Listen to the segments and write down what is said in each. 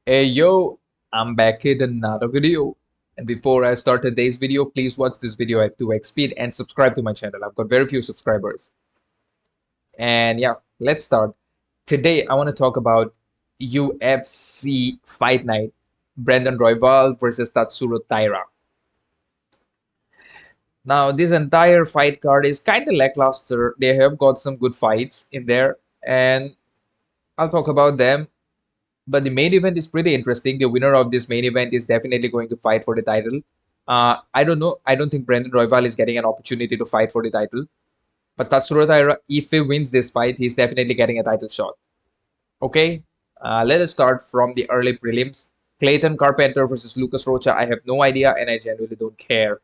Hey yo, I'm back with another video. And before I start today's video, please watch this video at 2x speed and subscribe to my channel. I've got very few subscribers. And yeah, let's start. Today I want to talk about UFC Fight Night. Brandon Royval versus Tatsuro Taira. Now, this entire fight card is kind of lackluster. They have got some good fights in there, and I'll talk about them. But the main event is pretty interesting. The winner of this main event is definitely going to fight for the title. I don't know. I don't think Brandon Royval is getting an opportunity to fight for the title. But Tatsuro Taira, if he wins this fight, he's definitely getting a title shot. Okay, let us start from the early prelims. Clayton Carpenter versus Lucas Rocha. I have no idea, and I genuinely don't care.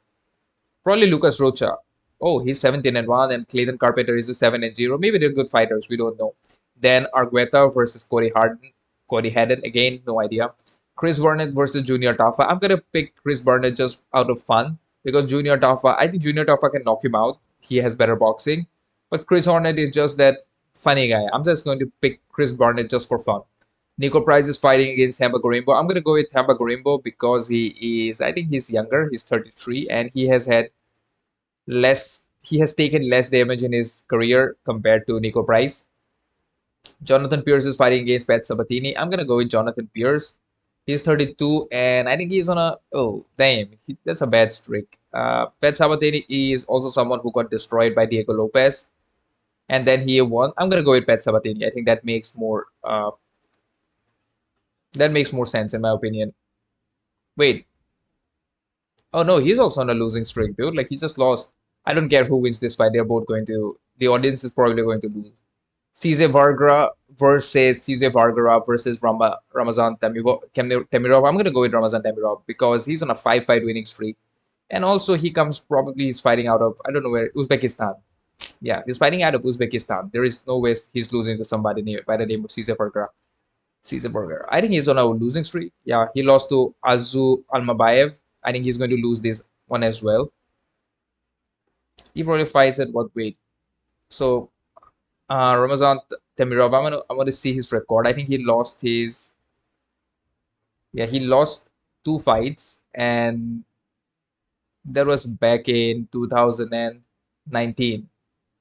Probably Lucas Rocha. Oh, he's 17-1, and Clayton Carpenter is a 7-0. Maybe they're good fighters. We don't know. Then Argueta versus Cody Haddon. Again, no idea. Chris Burnett versus Junior Tafa. I'm gonna pick Chris Burnett just out of fun because Junior Tafa. I think Junior Tafa can knock him out. He has better boxing, but Chris Burnett is just that funny guy. I'm just going to pick Chris Burnett just for fun. Nico Price is fighting against Thamba Gorimbo. I'm gonna go with Thamba Gorimbo because he is. I think he's younger. He's 33, and he has had less. He has taken less damage in his career compared to Nico Price. Jonathan Pierce is fighting against Pat Sabatini. I'm gonna go with Jonathan Pierce. He's 32, and I think he's on a damn, that's a bad streak. Pat Sabatini is also someone who got destroyed by Diego Lopez, and then he won. I'm gonna go with Pat Sabatini. I think that makes more sense in my opinion. Wait, oh no, he's also on a losing streak, dude. Like he just lost. I don't care who wins this fight. They're both going to. The audience is probably going to lose. CJ Vargara versus CJ Vargara versus Ramazan Temirov. I'm going to go with Ramazan Temirov because he's on a five-fight winning streak. And also, he's fighting out of, I don't know where, Uzbekistan. Yeah, he's fighting out of Uzbekistan. There is no way he's losing to somebody by the name of CJ Vargara. CJ Vargara. I think he's on a losing streak. Yeah, he lost to Azu Almabayev. I think he's going to lose this one as well. He probably fights at what weight? So Ramazan Temirov, I want to see his record. I think he lost two fights, and that was back in 2019.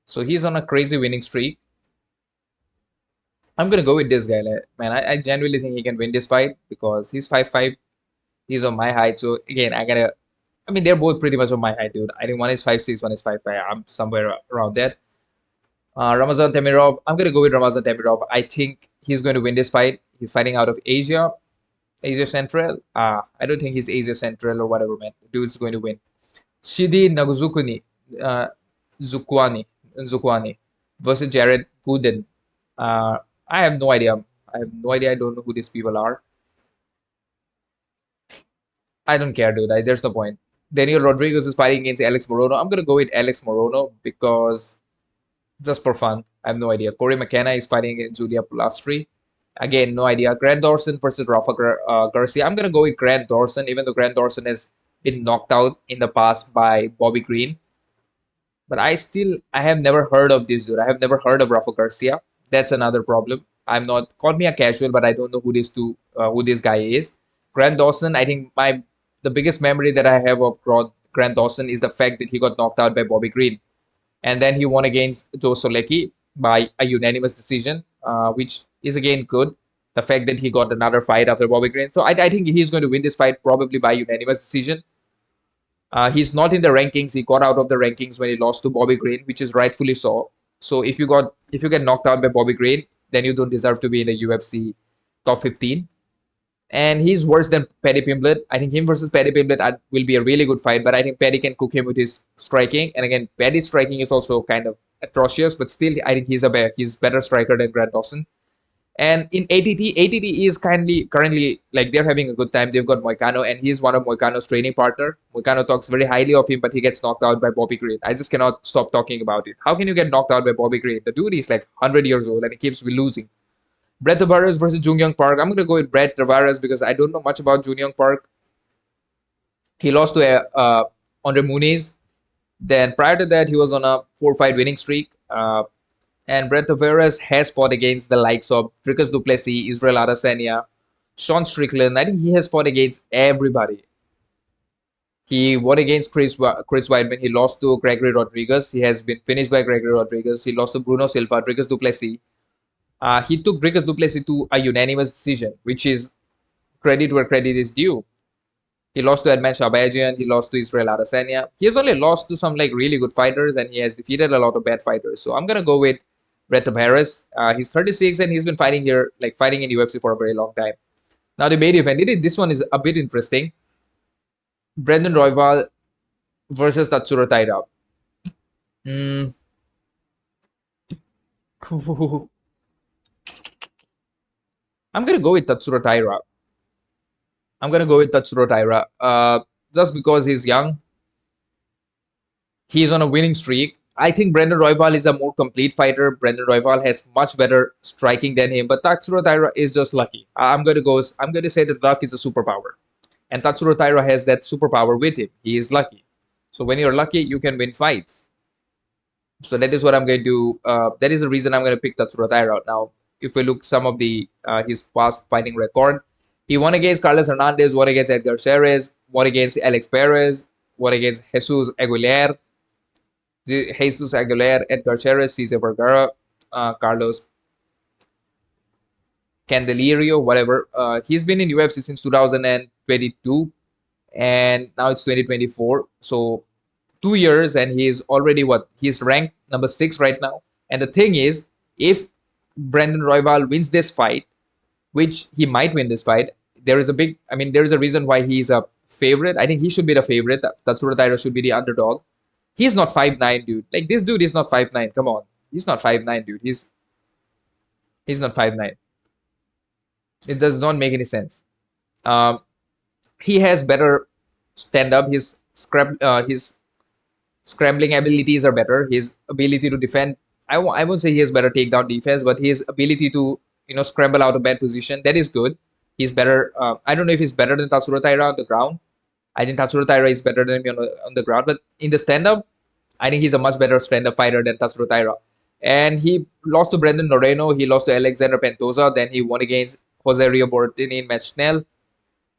So he's on a crazy winning streak. I'm gonna go with this guy, man. I genuinely think he can win this fight because he's 5'5". He's on my height. So again, I mean, they're both pretty much on my height, dude. I think one is 5'6", one is 5'5". I'm somewhere around that. Ramazan Temirov. I'm going to go with Ramazan Temirov. I think he's going to win this fight. He's fighting out of Asia Central. I don't think he's Asia Central or whatever, man. The dude's going to win. Shidi uh, Zukwani, Zukwani versus Jared Gooden. I have no idea. I have no idea. I don't know who these people are. I don't care, dude. There's no point. Daniel Rodriguez is fighting against Alex Morono. I'm going to go with Alex Morono because just for fun. I have no idea. Corey McKenna is fighting against Julia Pilastri. Again, no idea. Grant Dawson versus Rafa Garcia. I'm going to go with Grant Dawson, even though Grant Dawson has been knocked out in the past by Bobby Green. But I have never heard of this dude. I have never heard of Rafa Garcia. That's another problem. I'm not, call me a casual, but I don't know who this guy is. Grant Dawson, I think the biggest memory that I have of Grant Dawson is the fact that he got knocked out by Bobby Green. And then he won against Joe Solecki by a unanimous decision, which is again good. The fact that he got another fight after Bobby Green. So I think he's going to win this fight probably by unanimous decision. He's not in the rankings. He got out of the rankings when he lost to Bobby Green, which is rightfully so. So if you get knocked out by Bobby Green, then you don't deserve to be in the UFC top 15. And he's worse than Paddy Pimblett. I think him versus Paddy Pimblett will be a really good fight, but I think Paddy can cook him with his striking. And again, Paddy's striking is also kind of atrocious, but still, I think he's better striker than Grant Dawson. And in ATT is currently like they're having a good time. They've got Moicano, and he's one of Moicano's training partner. Moicano talks very highly of him, but he gets knocked out by Bobby Green. I just cannot stop talking about it. How can you get knocked out by Bobby Green? The dude is like 100 years old, and he keeps losing. Brett Tavares versus Jung Young Park. I'm going to go with Brett Tavares because I don't know much about Jung Young Park. He lost to Andre Muniz. Then prior to that, he was on a 4-fight winning streak. And Brett Tavares has fought against the likes of Dricus du Plessis, Israel Adesanya, Sean Strickland. I think he has fought against everybody. He won against Chris Weidman. He lost to Gregory Rodriguez. He has been finished by Gregory Rodriguez. He lost to Bruno Silva, Dricus du Plessis. He took Dricus du Plessis to a unanimous decision, which is credit where credit is due. He lost to Edman Shabajian. He lost to Israel Adesanya. He has only lost to some like really good fighters, and he has defeated a lot of bad fighters. So I'm gonna go with Brett Tavares. He's 36 and he's been fighting here, like fighting in UFC for a very long time. Now the main event. This one is a bit interesting. Brandon Royval versus Tatsuro Taira. Mm. I'm gonna go with Tatsuro Taira. I'm gonna go with Tatsuro Taira. Just because he's young, he's on a winning streak. I think Brandon Royval is a more complete fighter. Brandon Royval has much better striking than him, but Tatsuro Taira is just lucky. I'm gonna say that luck is a superpower, and Tatsuro Taira has that superpower with him. He is lucky. So when you're lucky, you can win fights. So that is what I'm going to. That is the reason I'm going to pick Tatsuro Taira. Now, if we look some of the his past fighting record, he won against Carlos Hernandez, won against Edgar Ceres, won against Alex Perez, won against Jesus Aguilar, Edgar Ceres, Cesar Vergara, Carlos Candelario, whatever. He's been in UFC since 2022, and now it's 2024. So 2 years, and he's already what? He's ranked number 6 right now. And the thing is, if Brandon Royval wins this fight, which he might win this fight, there is a reason why he's a favorite. I think he should be the favorite. Tatsuro Taira should be the underdog. He's not 5'9", dude. Like, this dude is not 5'9". Come on. He's not 5'9", dude. He's not 5'9". It does not make any sense. He has better stand-up. His scrambling abilities are better. His ability to defend, I won't say he has better takedown defense, but his ability to scramble out of bad position, that is good. He's better. I don't know if he's better than Tatsuro Taira on the ground. I think Tatsuro Taira is better than him on the ground, but in the stand-up, I think he's a much better stand-up fighter than Tatsuro Taira. And he lost to Brandon Moreno. He lost to Alexander Pantoja. Then he won against Jose Rio Bortini in match Snell.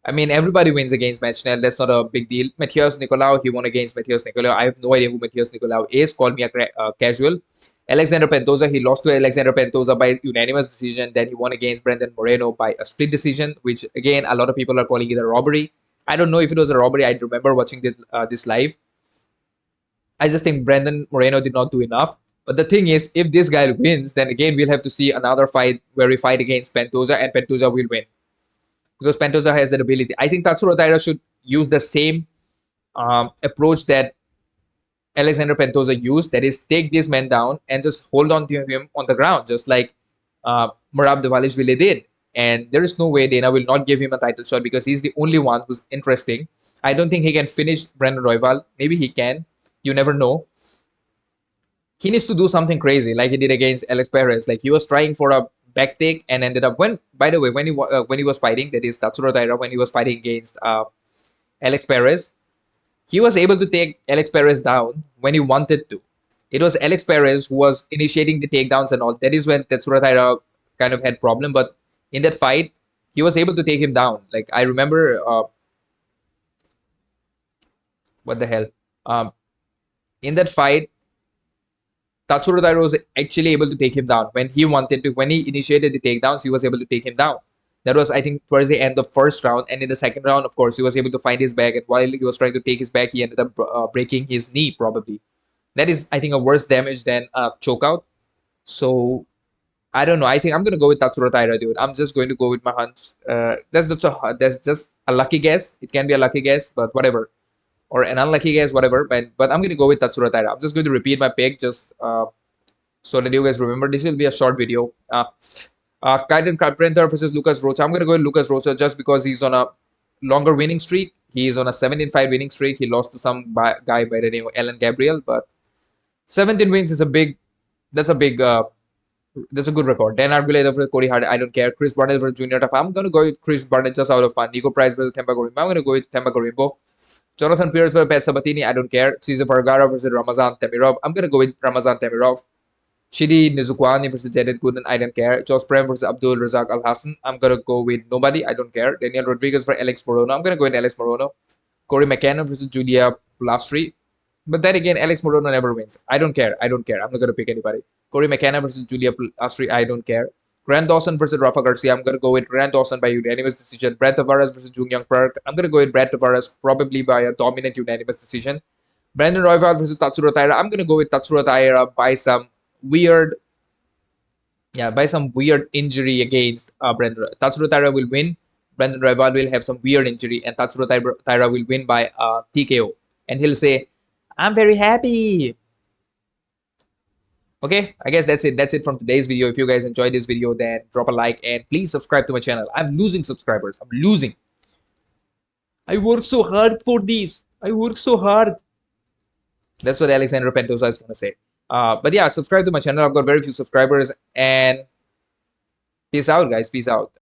I mean, everybody wins against Match Snell. That's not a big deal. Matheus Nicolau, he won against Matheus Nicolau. I have no idea who Matheus Nicolau is. Call me a casual. Alexander Pantoja, he lost to Alexander Pantoja by unanimous decision. Then he won against Brandon Moreno by a split decision, which, again, a lot of people are calling it a robbery. I don't know if it was a robbery. I remember watching this live. I just think Brandon Moreno did not do enough. But the thing is, if this guy wins, then again, we'll have to see another fight where we fight against Pantoja, and Pantoja will win. Because Pantoja has that ability. I think Tatsuro Taira should use the same approach that Alexander Pantoja used. That is, take this man down and just hold on to him on the ground, just like Merab Dvalishvili did. And there is no way Dana will not give him a title shot because he's the only one who's interesting. I don't think he can finish Brandon Royval. Maybe he can. You never know. He needs to do something crazy like he did against Alex Perez. Like, he was trying for a back take and ended up when he was fighting, that is Tatsuro Taira, when he was fighting against Alex Perez, he was able to take Alex Perez down when he wanted to. It was Alex Perez who was initiating the takedowns and all. That is when Tatsuro Taira kind of had problem, but in that fight he was able to take him down. Like, I remember what the hell in that fight, Tatsuro Taira was actually able to take him down when he wanted to. When he initiated the takedowns, he was able to take him down. That was, I think, towards the end of first round. And in the second round, of course, he was able to find his back. And while he was trying to take his back, he ended up breaking his knee, probably. That is, I think, a worse damage than a chokeout. So, I don't know. I think I'm going to go with Tatsuro Taira, dude. I'm just going to go with my hunch. That's just a lucky guess. It can be a lucky guess, but whatever. Or an unlucky guess, whatever. But I'm going to go with Tatsuro Taira. I'm just going to repeat my pick just so that you guys remember. This will be a short video. Kaiden Carpenter versus Lucas Rocha. I'm going to go with Lucas Rocha just because he's on a longer winning streak. He is on a 17-fight winning streak. He lost to some guy by the name of Alan Gabriel, but 17 wins is that's a good record. Dan Arguello versus Cody Hardy. I don't care. Chris Barnett versus Junior Tapa. I'm going to go with Chris Barnett just out of fun. Nico Price versus Temba Gorimbo. I'm going to go with Temba Gorimbo. Jonathan Pierce versus Pat Sabatini. I don't care. Cesar Vergara versus Ramazan Temirov. I'm going to go with Ramazan Temirov. Shidi Nizukwani versus Jared Gooden, I don't care. Josh Prem versus Abdul Razak Al Hassan, I'm gonna go with nobody, I don't care. Daniel Rodriguez for Alex Morono, I'm gonna go with Alex Morono. Corey McKenna versus Julia Plastri. But then again, Alex Morono never wins. I don't care. I don't care. I'm not gonna pick anybody. Corey McKenna versus Julia Plastri, I don't care. Grant Dawson versus Rafa Garcia, I'm gonna go with Grant Dawson by unanimous decision. Brad Tavares versus Jung Young Park, I'm gonna go with Brad Tavares probably by a dominant unanimous decision. Brandon Royval versus Tatsuro Taira, I'm gonna go with Tatsuro Taira by some weird injury against Brandon. Tatsuro Taira will win. Brandon Royval will have some weird injury, and Tatsuro Taira will win by TKO. And he'll say, I'm very happy. Okay, I guess that's it. That's it from today's video. If you guys enjoyed this video, then drop a like and please subscribe to my channel. I'm losing subscribers. I'm losing. I worked so hard for this. I worked so hard. That's what Alexander Pentosa is going to say. But yeah, subscribe to my channel. I've got very few subscribers. And peace out, guys. Peace out.